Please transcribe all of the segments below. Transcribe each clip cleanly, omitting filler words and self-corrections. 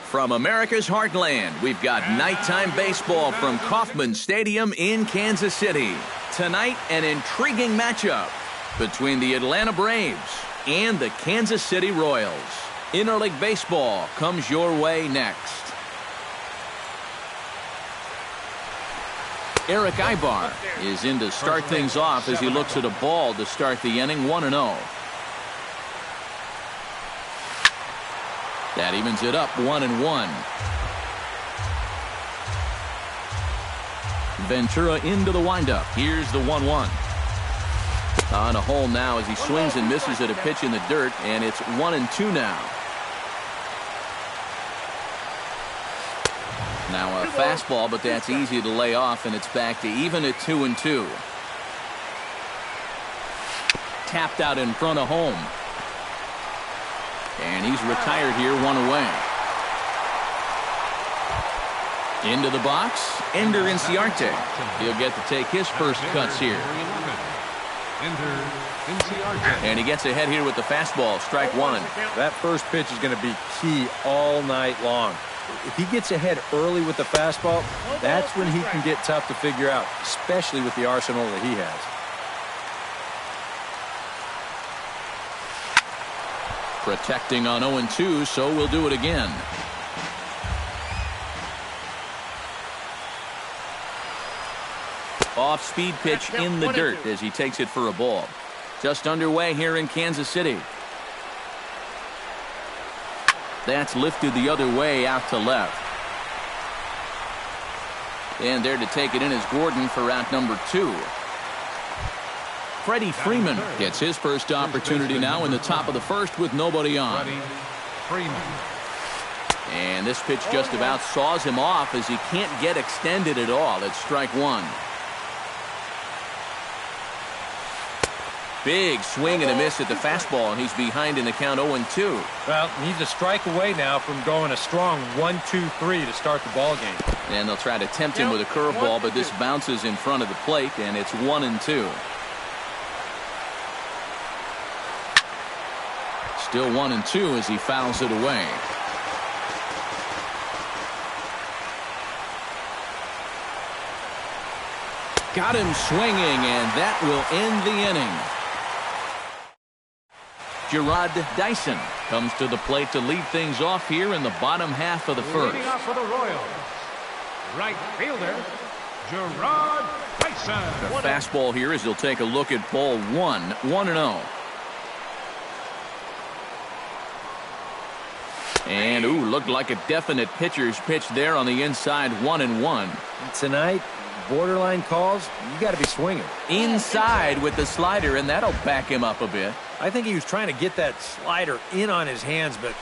From America's heartland, we've got nighttime baseball from Kauffman Stadium in Kansas City. Tonight, an intriguing matchup between the Atlanta Braves and the Kansas City Royals. Interleague Baseball comes your way next. Eric Ibar is in to start things off as he looks at a ball to start the inning, 1-0. That evens it up, 1-1. Ventura into the windup. Here's the 1-1. On a hole now as he swings and misses at a pitch in the dirt, and it's 1-2 now. Now a fastball, but that's easy to lay off, and it's back to even at 2-2. Tapped out in front of home. And he's retired here, 1 away. Into the box, Ender Inciarte. He'll get to take his first cuts here. And he gets ahead here with the fastball, strike one. That first pitch is going to be key all night long. If he gets ahead early with the fastball, that's when he can get tough to figure out, especially with the arsenal that he has. Protecting on 0-2, so we'll do it again. Off-speed pitch in the dirt as he takes it for a ball. Just underway here in Kansas City. That's lifted the other way out to left. And there to take it in is Gordon for out number 2. Freddie Freeman gets his first opportunity now in the top of the first with nobody on. And this pitch just about saws him off as he can't get extended at all. It's strike one. Big swing and a miss at the fastball, and he's behind in the count 0-2. Well, needs a strike away now from going a strong 1-2-3 to start the ball game. And they'll try to tempt him with a curveball, but this bounces in front of the plate, and it's 1-2. Still 1-2 as he fouls it away. Got him swinging, and that will end the inning. Gerard Dyson comes to the plate to lead things off here in the bottom half of the first. Leading off for the Royals, right fielder, Gerard Dyson. The fastball here as he'll take a look at ball 1, 1-0. And, looked like a definite pitcher's pitch there on the inside, 1-1. Tonight, borderline calls, you got to be swinging. Inside with the slider, and that'll back him up a bit. I think he was trying to get that slider in on his hands, but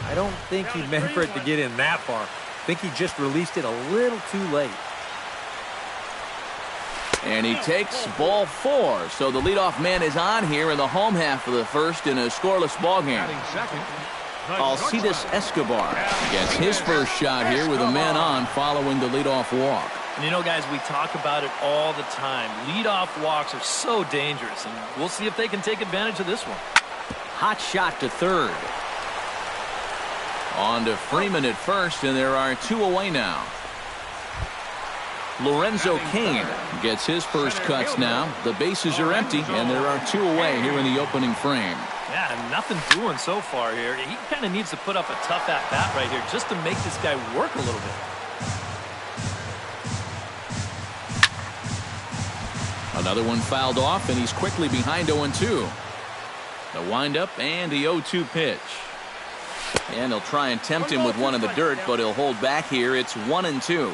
I don't think he meant for it to get in that far. I think he just released it a little too late. And he takes ball 4, so the leadoff man is on here in the home half of the first in a scoreless ball game. Alcides Escobar gets his first shot here with a man on following the leadoff walk. And you know, guys, we talk about it all the time. Leadoff walks are so dangerous, and we'll see if they can take advantage of this one. Hot shot to third. On to Freeman at first, and there are 2 away now. Lorenzo Cain gets his first cuts now. The bases are empty, and there are 2 away here in the opening frame. Yeah, nothing doing so far here. He kind of needs to put up a tough at-bat right here just to make this guy work a little bit. Another one fouled off, and he's quickly behind 0-2. The windup and the 0-2 pitch. And he'll try and tempt him with one in the dirt, but he'll hold back here. It's 1-2.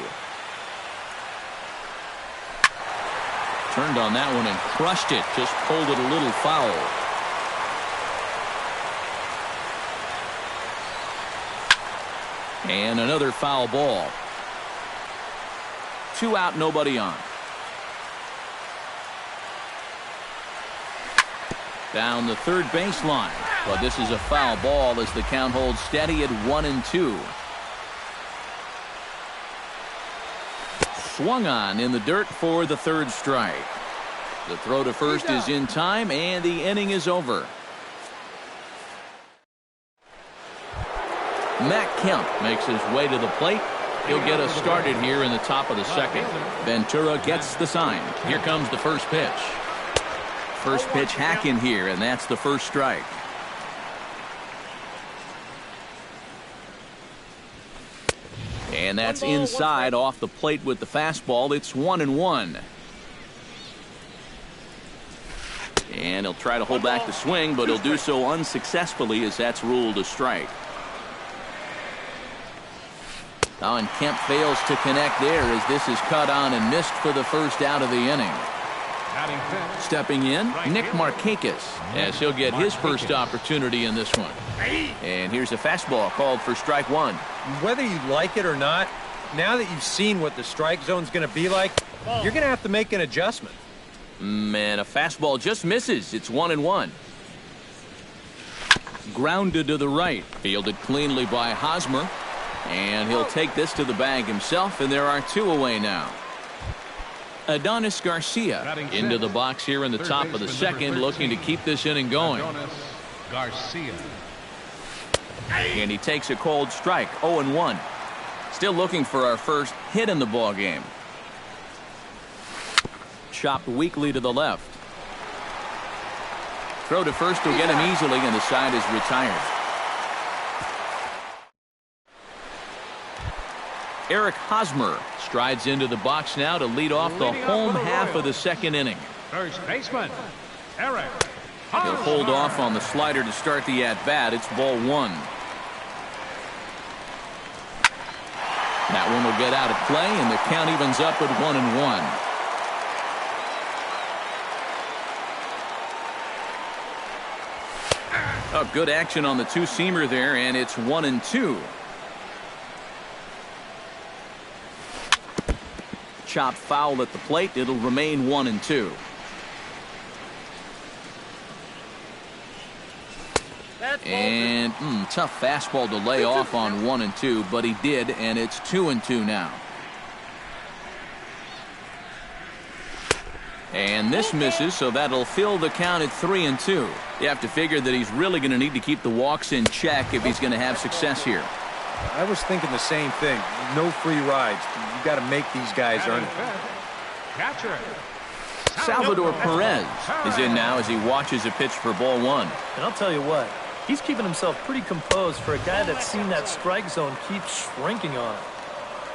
Turned on that one and crushed it. Just pulled it a little foul. And another foul ball. 2 out, nobody on. Down the third baseline, but this is a foul ball as the count holds steady at 1-2. Swung on in the dirt for the third strike. The throw to first is in time, and the inning is over. Matt Kemp makes his way to the plate. He'll get us started here in the top of the second. Ventura gets the sign. Here comes the first pitch. First pitch hack in here, and that's the first strike. And that's inside off the plate with the fastball. It's 1-1. And he'll try to hold back the swing, but he'll do so unsuccessfully as that's ruled a strike. Oh, and Kemp fails to connect there as this is cut on and missed for the first out of the inning. Stepping in, Nick Markakis, as he'll get his first opportunity in this one. And here's a fastball called for strike one. Whether you like it or not, now that you've seen what the strike zone's going to be like, you're going to have to make an adjustment. Man, a fastball just misses. It's 1-1. Grounded to the right. Fielded cleanly by Hosmer. And he'll take this to the bag himself, and there are two away now. Adonis Garcia into the box here in the top of the second, looking to keep this inning going. Garcia. And he takes a cold strike, 0-1. Still looking for our first hit in the ball game. Chopped weakly to the left. Throw to first will get him easily, and the side is retired. Eric Hosmer strides into the box now to lead off the home half of the second inning. First baseman, Eric. He'll hold off on the slider to start the at-bat. It's ball one. That one will get out of play, and the count evens up at 1-1. Oh, good action on the two-seamer there, and it's 1-2. Chopped foul at the plate. It'll remain 1-2. And tough fastball to lay off on 1-2, but he did, and it's 2-2 now. And this misses, so that'll fill the count at 3-2. You have to figure that he's really going to need to keep the walks in check if he's going to have success here. I was thinking the same thing. No free rides. You got to make these guys earn it. Catcher. Salvador Perez is in now as he watches a pitch for ball one. And I'll tell you what, he's keeping himself pretty composed for a guy that's seen that strike zone keep shrinking on him.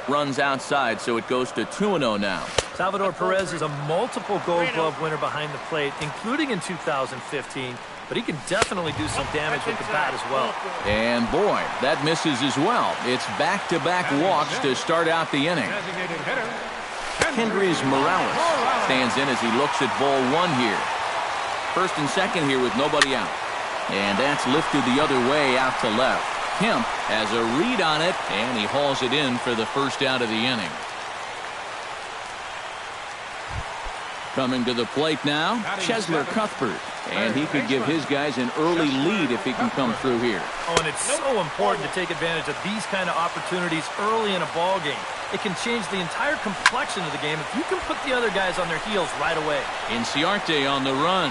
Runs outside, so it goes to 2-0 now. Salvador Perez is a multiple Gold Glove winner behind the plate, including in 2015. But he can definitely do some damage with the bat as well. And boy, that misses as well. It's back-to-back walks to start out the inning. Kendrys Morales stands in as he looks at ball one here. First and second here with nobody out. And that's lifted the other way out to left. Kemp has a read on it, and he hauls it in for the first out of the inning. Coming to the plate now, Chesler Cuthbert. And he could give his guys an early lead if he can come through here. Oh, and it's so important to take advantage of these kind of opportunities early in a ball game. It can change the entire complexion of the game if you can put the other guys on their heels right away. Inciarte on the run.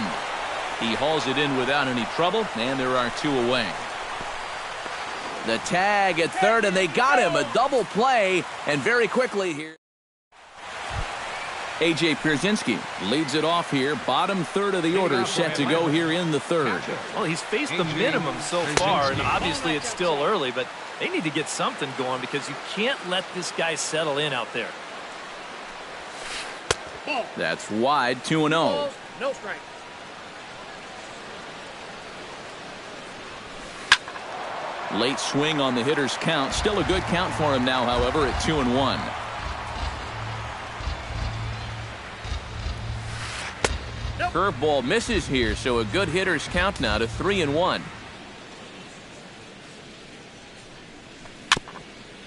He hauls it in without any trouble, and there are two away. The tag at third, and they got him. A double play, and very quickly here. A.J. Pierzynski leads it off here. Bottom third of the order set to go here in the third. Well, he's faced the minimum so far, and obviously it's still early, but they need to get something going because you can't let this guy settle in out there. That's wide, 2-0. No strike. Late swing on the hitter's count. Still a good count for him now, however, at 2-1. Curveball misses here, so a good hitter's count now to 3-1.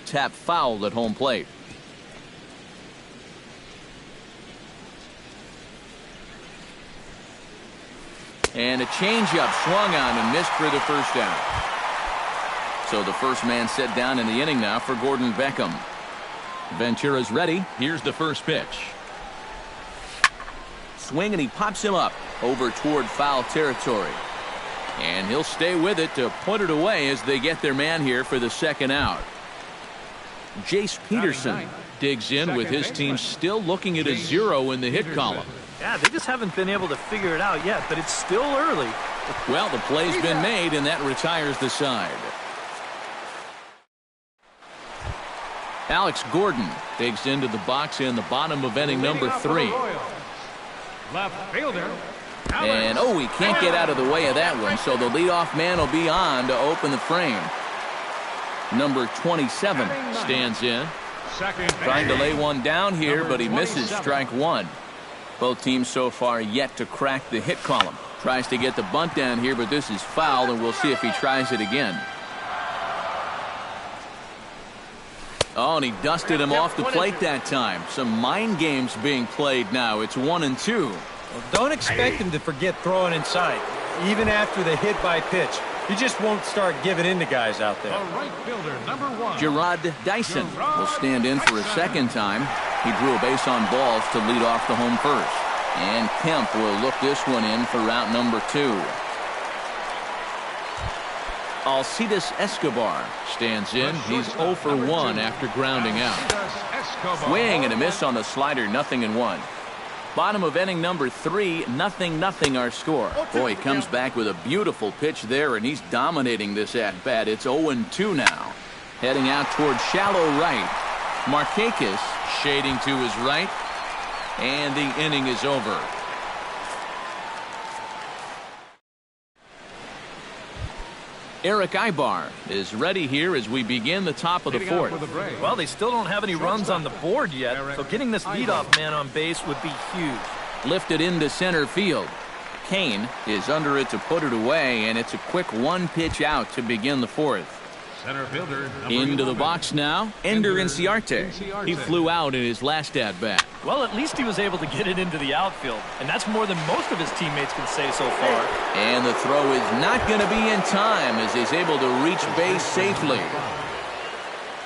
Tap foul at home plate. And a changeup swung on and missed for the first out. So the first man set down in the inning now for Gordon Beckham. Ventura's ready. Here's the first pitch. Swing, and he pops him up over toward foul territory. And he'll stay with it to put it away as they get their man here for the second out. Jace Peterson digs in with his team still looking at a 0 in the hit column. Yeah, they just haven't been able to figure it out yet, but it's still early. Well, the play's been made, and that retires the side. Alex Gordon digs into the box in the bottom of inning number 3. Left fielder. And, he can't get out of the way of that one, so the leadoff man will be on to open the frame. Number 27 stands in. Trying to lay one down here, but he misses strike 1. Both teams so far yet to crack the hit column. Tries to get the bunt down here, but this is foul, and we'll see if he tries it again. Oh, and he dusted him off the plate that time. Some mind games being played now. It's 1-2. Well, don't expect him to forget throwing inside, even after the hit by pitch. He just won't start giving in to guys out there. Right fielder, number 1. Gerard Dyson will stand in for a second time. He drew a base on balls to lead off the home first. And Kemp will look this one in for route number 2. Alcides Escobar stands in. He's 0 for 1 after grounding out. Swing and a miss on the slider, 0-1. Bottom of inning number 3, 0-0 our score. Boy, he comes back with a beautiful pitch there, and he's dominating this at-bat. It's 0-2 now. Heading out toward shallow right. Markakis shading to his right. And the inning is over. Eric Ibar is ready here as we begin the top of the 4th. Well, they still don't have any runs on the board yet, so getting this leadoff man on base would be huge. Lifted into center field. Kane is under it to put it away, and it's a quick 1-pitch out to begin the 4th. Center fielder, into the box now, Ender Inciarte. He flew out in his last at-bat. Well, at least he was able to get it into the outfield, and that's more than most of his teammates can say so far. And the throw is not going to be in time as he's able to reach base safely.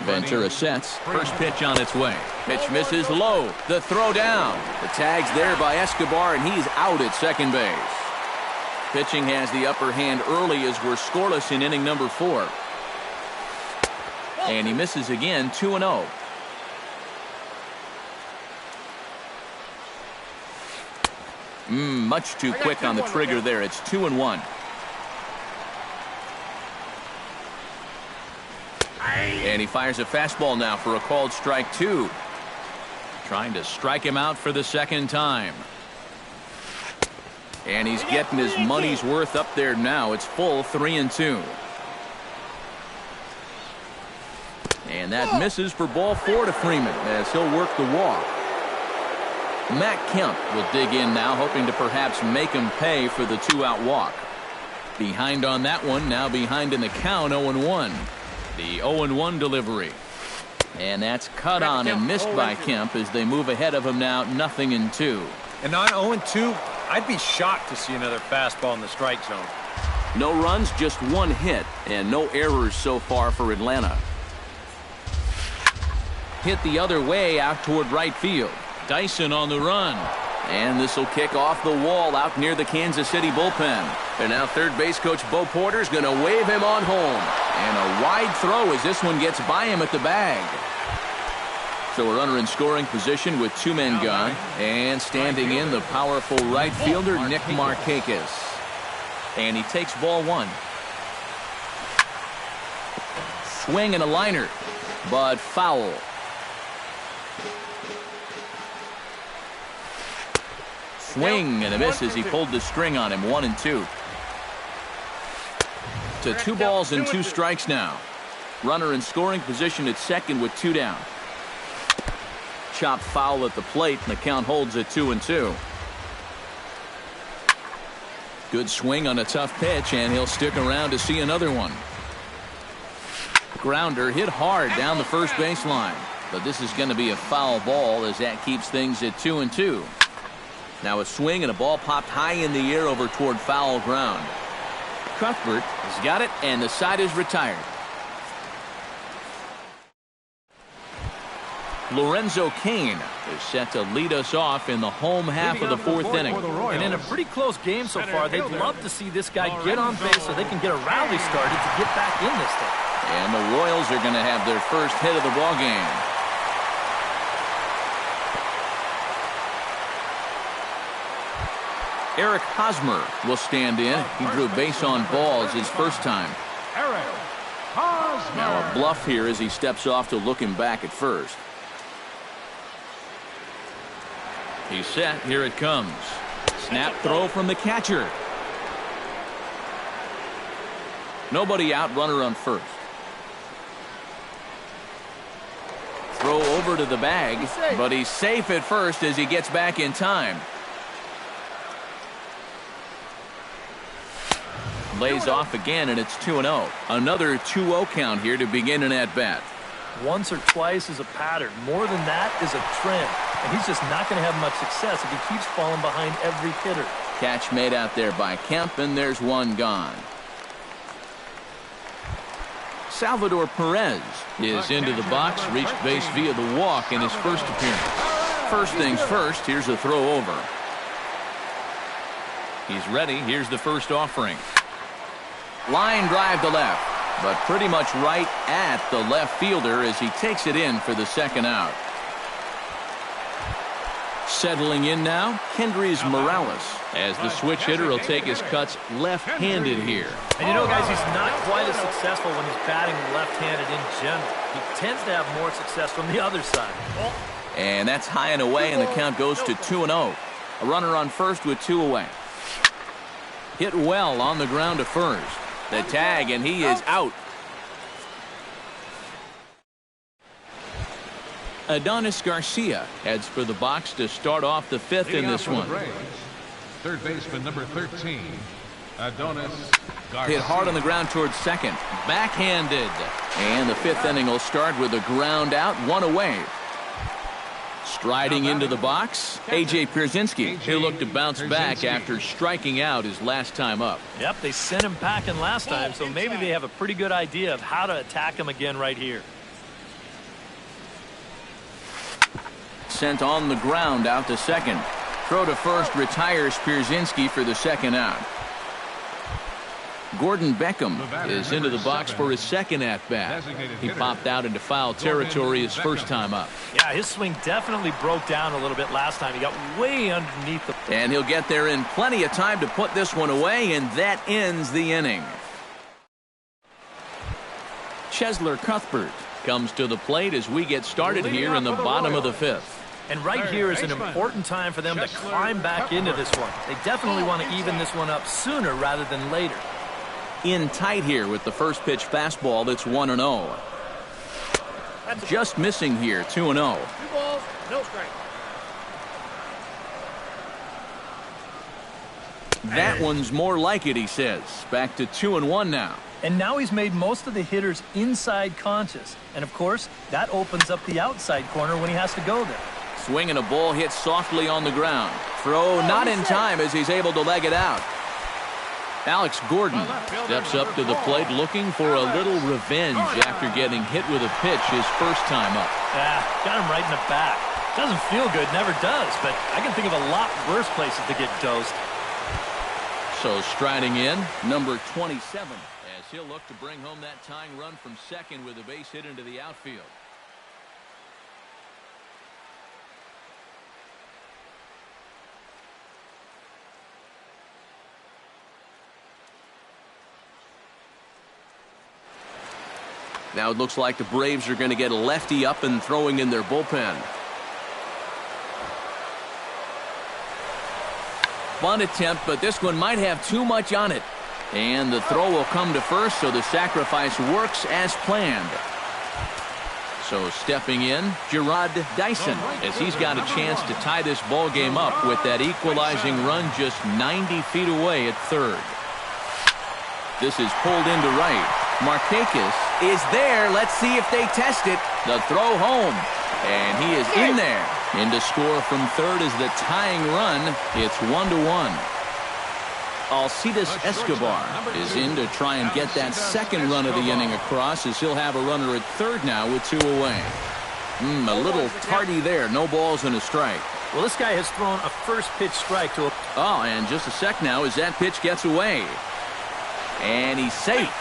Ventura sets. First pitch on its way. Pitch misses low. The throw down. The tag's there by Escobar, and he's out at second base. Pitching has the upper hand early as we're scoreless in inning number 4. And he misses again, 2-0. Much too quick on the trigger there. It's 2-1. And he fires a fastball now for a called strike 2. Trying to strike him out for the second time. And he's getting his money's worth up there now. It's full 3-2. And that misses for ball 4 to Freeman as he'll work the walk. Matt Kemp will dig in now, hoping to perhaps make him pay for the 2-out walk. Behind on that one, now behind in the count, 0-1. The 0-1 delivery. And that's cut on and missed by Kemp as they move ahead of him now, 0-2. And on 0-2, I'd be shocked to see another fastball in the strike zone. No runs, just 1 hit, and no errors so far for Atlanta. Hit the other way out toward right field. Dyson on the run. And this will kick off the wall out near the Kansas City bullpen. And now third base coach Bo Porter's going to wave him on home. And a wide throw as this one gets by him at the bag. So a runner in scoring position with 2 men gone. And standing in the powerful right fielder Nick Markakis. And he takes ball 1. Swing and a liner. But foul. Swing and a miss as he pulled the string on him. 1-2. To 2 balls and 2 strikes now. Runner in scoring position at second with 2 down. Chop foul at the plate, and the count holds at 2-2. Good swing on a tough pitch, and he'll stick around to see another one. Grounder hit hard down the first baseline, but this is going to be a foul ball as that keeps things at 2-2. Now a swing and a ball popped high in the air over toward foul ground. Cuthbert has got it, and the side is retired. Lorenzo Cain is set to lead us off in the home half of the fourth inning. And in a pretty close game so far, they'd love to see this guy get on base so they can get a rally started to get back in this thing. And the Royals are going to have their first hit of the ball game. Eric Hosmer will stand in. He drew base on balls his first time. Eric Hosmer. Now a bluff here as he steps off to look him back at first. He's set. Here it comes. Snap throw from the catcher. Nobody out, runner on first. Throw over to the bag, but he's safe at first as he gets back in time. Lays off again, and it's 2-0. Another 2-0 count here to begin an at-bat. Once or twice is a pattern. More than that is a trend. And he's just not going to have much success if he keeps falling behind every hitter. Catch made out there by Kemp, and there's one gone. Salvador Perez is into the box, reached base via the walk in his first appearance. First things first, here's a throw over. He's ready. Here's the first offering. Line drive to left, but pretty much right at the left fielder as he takes it in for the second out. Settling in now, Kendrys Morales, as the switch hitter will take his cuts left-handed here. And you know, guys, he's not quite as successful when he's batting left-handed in general. He tends to have more success from the other side. And that's high and away, and the count goes to 2-0. A runner on first with two away. Hit well on the ground to first. The tag, and he is out. Adonis Garcia heads for the box to start off the fifth in this one. Third baseman number 13, Adonis Garcia. Hit hard on the ground towards second. Backhanded. And the fifth inning will start with a ground out, one away. Striding into the box, A.J. Pierzynski. He'll look to bounce back after striking out his last time up. Yep, they sent him packing last time, so maybe they have a pretty good idea of how to attack him again right here. Sent on the ground out to second. Throw to first retires Pierzynski for the second out. Gordon Beckham is into the box for his second at-bat. He popped out into foul territory his first time up. Yeah, his swing definitely broke down a little bit last time. He got way underneath the... And he'll get there in plenty of time to put this one away, and that ends the inning. Cheslor Cuthbert comes to the plate as we get started here in the bottom of the fifth. And right here is an important time for them to climb back into this one. They definitely want to even this one up sooner rather than later. In tight here with the first pitch fastball that's 1-0. Just missing here, 2-0. 2 balls, no strike. That one's more like it, he says. Back to 2-1 now. And now he's made most of the hitters inside conscious. And of course, that opens up the outside corner when he has to go there. Swinging a ball hit softly on the ground. Throw not in time as he's able to leg it out. Alex Gordon steps up to the plate looking for a little revenge after getting hit with a pitch his first time up. Yeah, got him right in the back. Doesn't feel good, never does, but I can think of a lot worse places to get dosed. So striding in, number 27, as he'll look to bring home that tying run from second with a base hit into the outfield. Now it looks like the Braves are going to get a lefty up and throwing in their bullpen. Bunt attempt, but this one might have too much on it. And the throw will come to first, so the sacrifice works as planned. So stepping in, Gerard Dyson, as he's got a chance to tie this ball game up with that equalizing run just 90 feet away at third. This is pulled into right. Markakis is there. Let's see if they test it. The throw home. And he is in there. In to score from third is the tying run. It's 1-1. Alcides Escobar is in to try and get that second run of the inning across as he'll have a runner at third now with two away. A little tardy there. No balls and a strike. Well, this guy has thrown a first pitch strike to a... Oh, and just a sec now as that pitch gets away. And he's safe.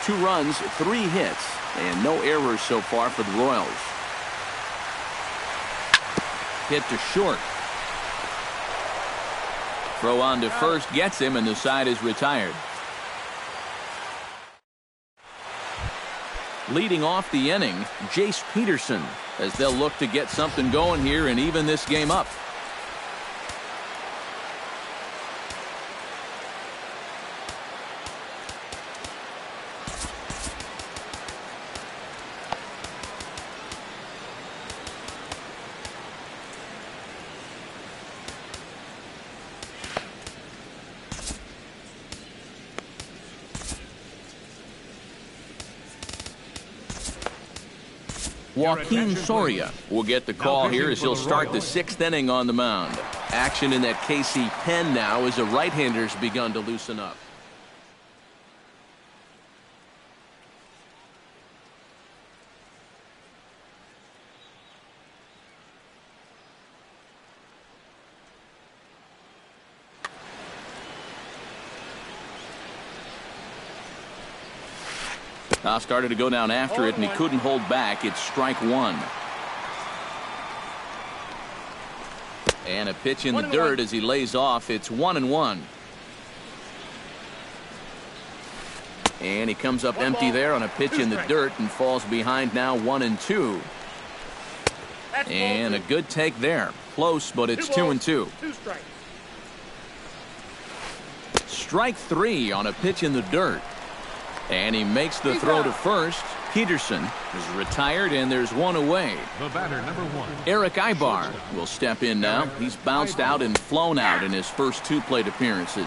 2 runs, 3 hits, and no errors so far for the Royals. Hit to short. Throw on to first gets him, and the side is retired. Leading off the inning, Jace Peterson, as they'll look to get something going here and even this game up. Joaquin Soria will get the call here as he'll start the 6th inning on the mound. Action in that KC pen now as the right-hander's begun to loosen up. Started to go down after it, and he couldn't hold back. It's strike 1. And a pitch in the dirt as he lays off. It's 1-1. And he comes up empty there on a pitch in the dirt and falls behind now 1-2. And a good take there. Close, but it's 2-2. Strike 3 on a pitch in the dirt. And he makes the throw to first. Peterson is retired, and there's 1 away. The batter, number 1. Eric Ibar will step in now. He's bounced out and flown out in his first 2 plate appearances.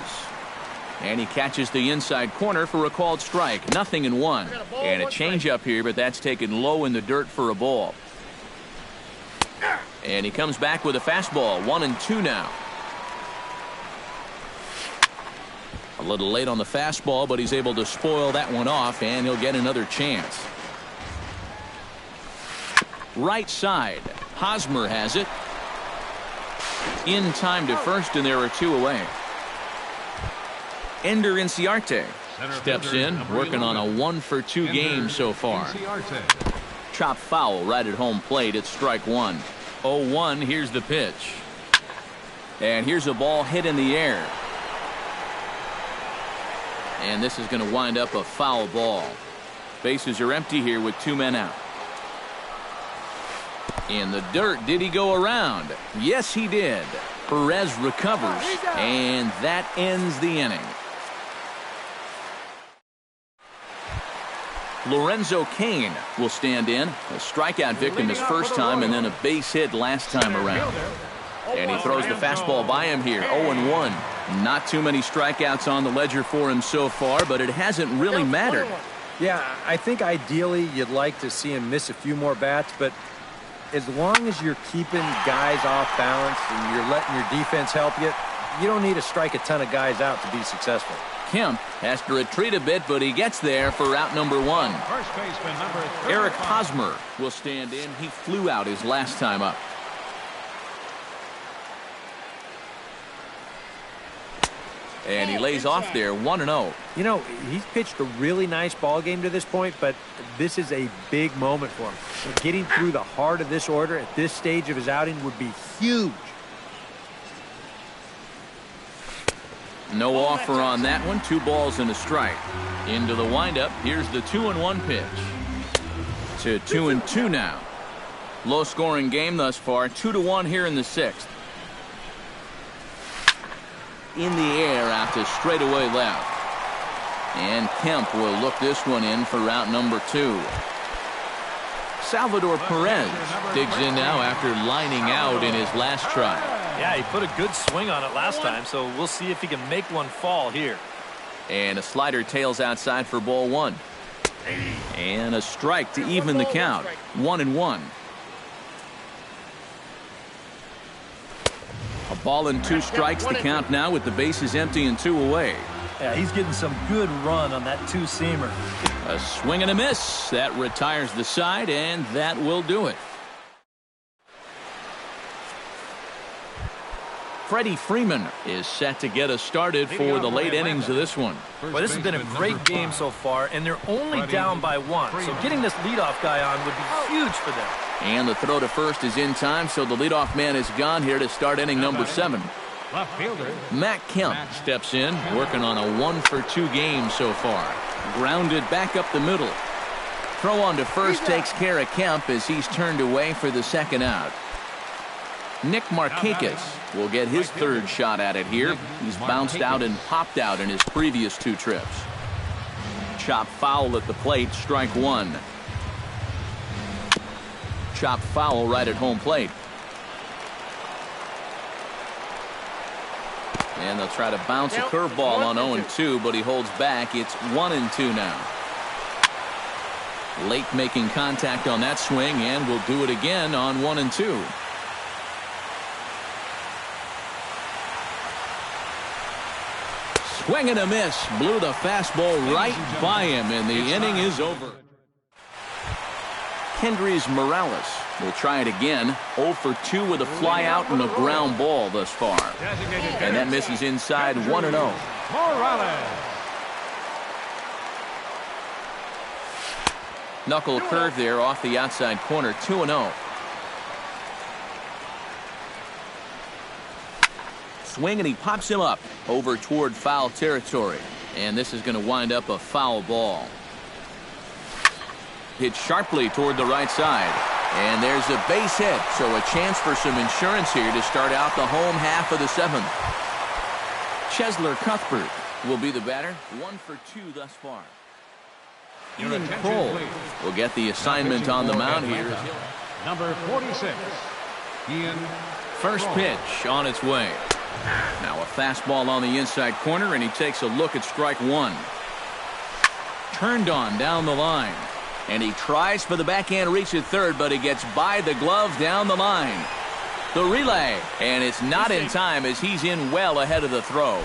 And he catches the inside corner for a called strike. 0-1. And a changeup here, but that's taken low in the dirt for a ball. And he comes back with a fastball. 1-2 now. A little late on the fastball, but he's able to spoil that one off, and he'll get another chance. Right side. Hosmer has it. In time to first, and there are 2 away. Ender Inciarte steps in, working on a 1-for-2 game so far. Chop foul right at home plate. It's strike 1. 0-1. Here's the pitch. And here's a ball hit in the air. And this is going to wind up a foul ball. Bases are empty here with 2 men out. In the dirt, did he go around? Yes, he did. Perez recovers, and that ends the inning. Lorenzo Cain will stand in. A strikeout victim his first time, and then a base hit last time around. And he throws the fastball by him here. 0-1. Not too many strikeouts on the ledger for him so far, but it hasn't really mattered. Yeah, I think ideally you'd like to see him miss a few more bats, but as long as you're keeping guys off balance and you're letting your defense help you, you don't need to strike a ton of guys out to be successful. Kemp has to retreat a bit, but he gets there for out number 1. First baseman, number 35. Eric Hosmer will stand in. He flew out his last time up. And he lays off there 1-0. You know, he's pitched a really nice ball game to this point, but this is a big moment for him. Getting through the heart of this order at this stage of his outing would be huge. No offer on that one. 2 balls and a strike. Into the windup. Here's the 2-1 pitch. To 2-2 now. Low scoring game thus far. 2-1 here in the 6th. In the air out to straightaway left. And Kemp will look this one in for route number 2. Salvador Perez digs in now after lining out in his last try. Yeah, he put a good swing on it last time, so we'll see if he can make one fall here. And a slider tails outside for ball 1. And a strike to even the count. 1-1. A ball and 2 strikes the count now with the bases empty and 2 away. Yeah, he's getting some good run on that two-seamer. A swing and a miss. That retires the side, and that will do it. Freddie Freeman is set to get us started for the late innings of this one. Well, this has been a great game so far, and they're only down by 1. So getting this leadoff guy on would be huge for them. And the throw to first is in time, so the leadoff man is gone here to start inning number 7. Left fielder. Matt Kemp steps in, working on a 1-for-2 game so far. Grounded back up the middle. Throw on to first takes care of Kemp as he's turned away for the second out. Nick Markakis will get his third shot at it here. He's bounced out and popped out in his previous 2 trips. Chop foul at the plate, strike 1. Chop foul right at home plate. And they'll try to bounce a curveball on 0-2, but he holds back. It's 1-2 now. Late making contact on that swing, and will do it again on 1-2. Swing and a miss. Blew the fastball right by him, and the inning is over. Kendrys Morales will try it again. 0 for 2 with a fly out and a ground ball thus far. And that misses inside 1-0. Morales. Knuckle curve there off the outside corner. 2-0. Swing, and he pops him up over toward foul territory. And this is going to wind up a foul ball. Hit sharply toward the right side. And there's a base hit, so a chance for some insurance here to start out the home half of the 7th. Chesler Cuthbert will be the batter. 1 for 2 thus far. Ian Kroll will get the assignment on the mound here. Number 46, Ian. First pitch on its way. Now a fastball on the inside corner, and he takes a look at strike 1. Turned on down the line. And he tries for the backhand reach at third, but he gets by the glove down the line. The relay, and it's not in time as he's in well ahead of the throw.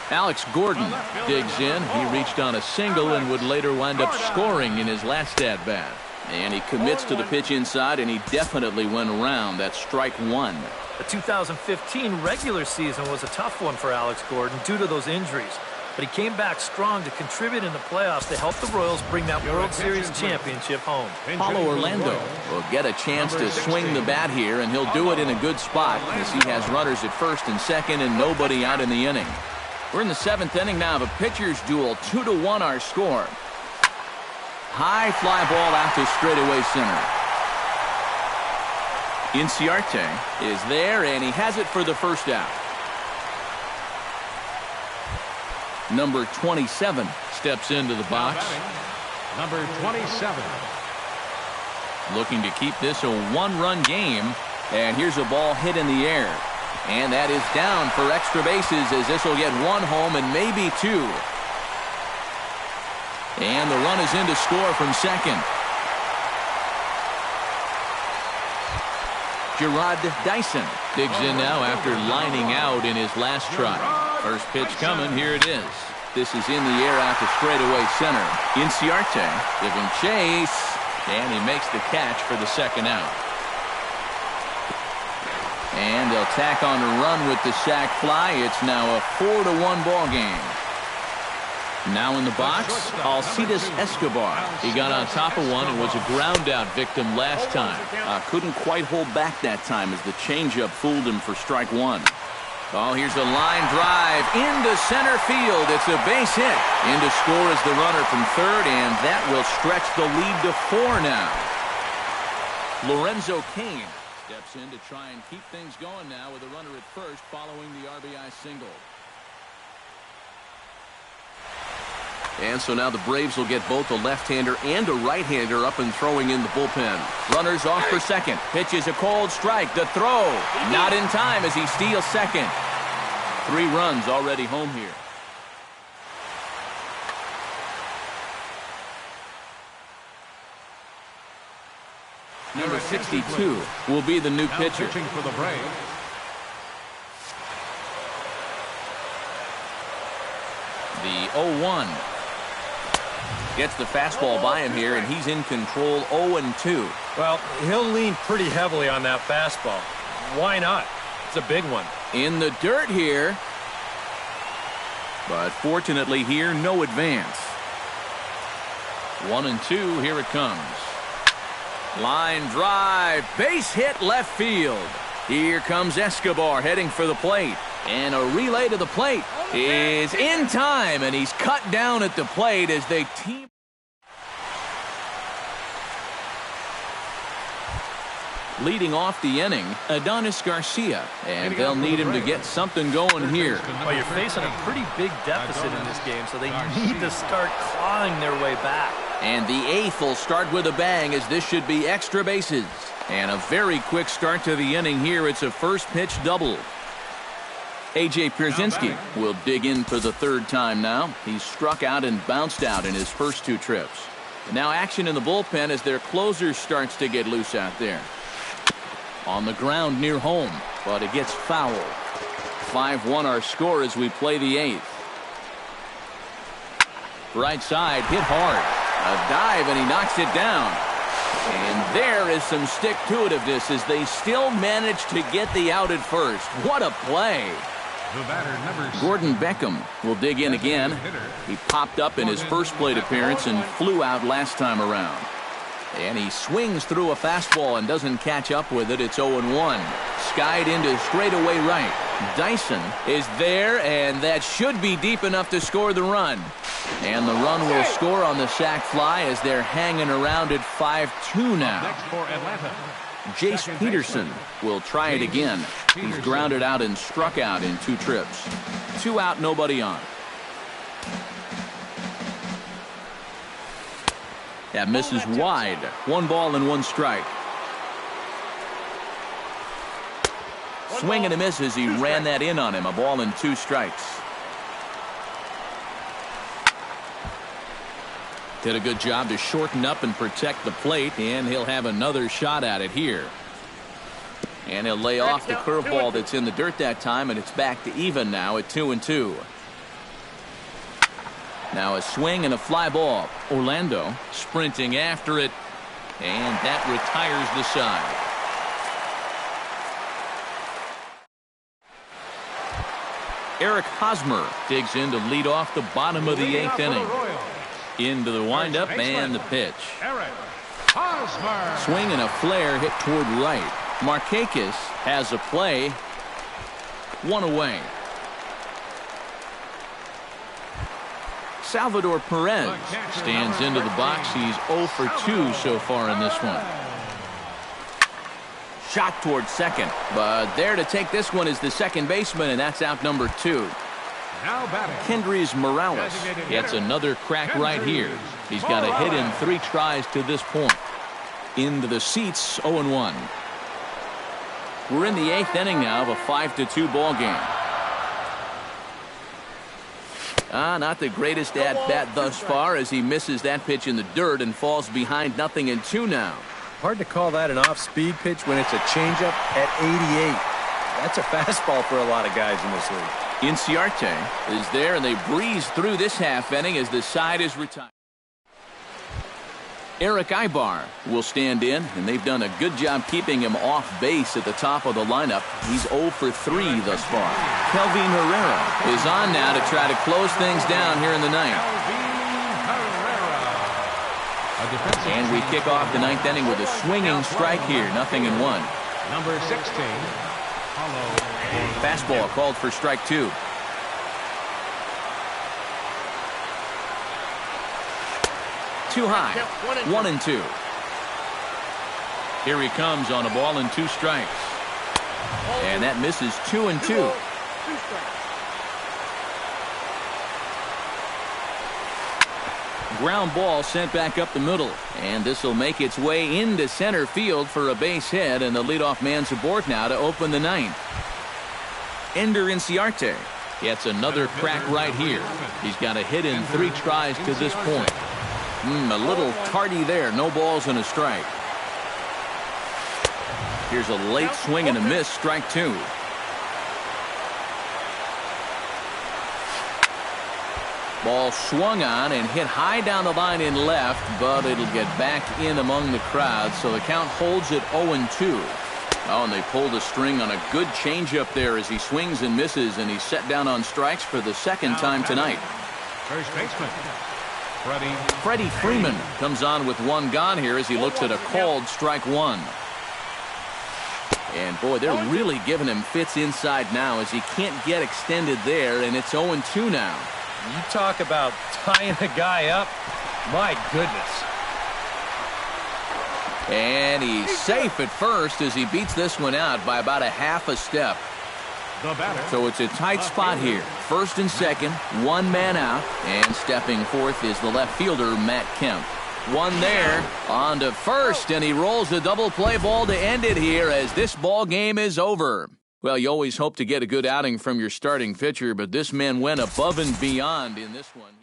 Alex Gordon digs in. He reached on a single and would later wind up scoring in his last at-bat. And he commits to the pitch inside, and he definitely went around. That's strike 1. The 2015 regular season was a tough one for Alex Gordon due to those injuries. But he came back strong to contribute in the playoffs to help the Royals bring that World Series championship home. Paulo Orlando will get a chance to swing the bat here, and he'll do it in a good spot as he has runners at first and second and nobody out in the inning. We're in the 7th inning now of a pitcher's duel. 2-1 our score. High fly ball out to straightaway center. Inciarte is there, and he has it for the first out. Number 27 steps into the box. Number 27. Looking to keep this a 1-run game. And here's a ball hit in the air. And that is down for extra bases as this will get 1 home and maybe 2. And the run is in to score from second. Gerard Dyson digs in now after lining out in his last try. First pitch coming, here it is. This is in the air out to straightaway center. Inciarte giving chase, and he makes the catch for the second out. And they'll tack on a run with the sac fly. It's now a 4-1 ball game. Now in the box, Alcides Escobar. He got on top of one and was a ground out victim last time. Couldn't quite hold back that time as the changeup fooled him for strike 1. Oh, here's a line drive into center field. It's a base hit. In to score is the runner from third, and that will stretch the lead to 4 now. Lorenzo Cain steps in to try and keep things going now with a runner at first following the RBI single. And so now the Braves will get both a left-hander and a right-hander up and throwing in the bullpen. Runners off for second. Pitch is a cold strike. The throw not in time as he steals second. 3 runs already home here. Number 62 will be the new pitcher. Pitching for the Braves. 0-1. Gets the fastball by him here, and he's in control 0-2. Well, he'll lean pretty heavily on that fastball. Why not? It's a big one. In the dirt here. But fortunately here, no advance. 1-2, here it comes. Line drive, base hit left field. Here comes Escobar heading for the plate. And a relay to the plate is in time, and he's cut down at the plate as they team. Leading off the inning, Adonis Garcia, and they'll need him to get something going here. Well, you're facing a pretty big deficit in this game, so they need to start clawing their way back. And the eighth will start with a bang, as this should be extra bases. And a very quick start to the inning here. It's a first pitch double. A.J. Pierzynski will dig in for the third time now. He's struck out and bounced out in his first two trips. And now action in the bullpen as their closer starts to get loose out there. On the ground near home, but it gets foul. 5-1 our score as we play the eighth. Right side, hit hard. A dive, and he knocks it down. And there is some stick-to-itiveness as they still manage to get the out at first. What a play. Gordon Beckham will dig in again. He popped up in his first plate appearance and flew out last time around. And he swings through a fastball and doesn't catch up with it. It's 0-1. Skied into straightaway right. Dyson is there, and that should be deep enough to score the run. And the run will score on the sac fly as they're hanging around at 5-2 now. Jace Peterson will try it again. He's grounded out and struck out in two trips. 2 out, nobody on. That misses wide. 1 ball and 1 strike. Swing and a miss as he ran that in on him. A ball and 2 strikes. Did a good job to shorten up and protect the plate, and he'll have another shot at it here. And he'll lay off the curveball that's in the dirt that time, and it's back to even now at 2-2. Now a swing and a fly ball. Orlando sprinting after it, and that retires the side. Eric Hosmer digs in to lead off the bottom of the 8th inning. Into the windup and the pitch. Swing and a flare hit toward right. Markakis has a play. 1 away. Salvador Perez stands into the box. He's 0 for 2 so far in this one. Shot toward second, but there to take this one is the second baseman, and that's out number 2. Kendrys Morales gets another crack right here. He's got a hit in 3 tries to this point. Into the seats, 0-1. We're in the 8th inning now of a 5-2 ball game. Not the greatest at-bat thus far as he misses that pitch in the dirt and falls behind 0-2 now. Hard to call that an off-speed pitch when it's a changeup at 88. That's a fastball for a lot of guys in this league. Inciarte is there, and they breeze through this half inning as the side is retired. Eric Ibar will stand in, and they've done a good job keeping him off base at the top of the lineup. He's 0 for 3 thus far. Kelvin Herrera is on now to try to close things down here in the 9th. And we kick off the 9th inning with a swinging strike here. 0-1. Number 16. Fastball called for strike 2. Too high. 1-2. Here he comes on a ball and 2 strikes. And that misses 2-2. Ground ball sent back up the middle, and this will make its way into center field for a base hit, and the leadoff man's aboard now to open the 9th. Ender Inciarte gets another crack right here. He's got a hit in 3 tries to this point. A little tardy there. No balls and a strike. Here's a late swing and a miss. Strike 2. Ball swung on and hit high down the line in left, but it'll get back in among the crowd, so the count holds at 0-2. Oh, and they pulled a string on a good changeup there as he swings and misses, and he's set down on strikes for the second time tonight. First baseman, Freddie Freeman comes on with one gone here as he looks at a called strike one. And boy, they're really giving him fits inside now as he can't get extended there, and it's 0-2 now. You talk about tying a guy up. My goodness. And he's safe at first as he beats this one out by about a half a step. the batter. So it's a tight spot here. First and second, one man out. And stepping forth is the left fielder, Matt Kemp. One there, on to first, and he rolls the double play ball to end it here as this ball game is over. Well, you always hope to get a good outing from your starting pitcher, but this man went above and beyond in this one.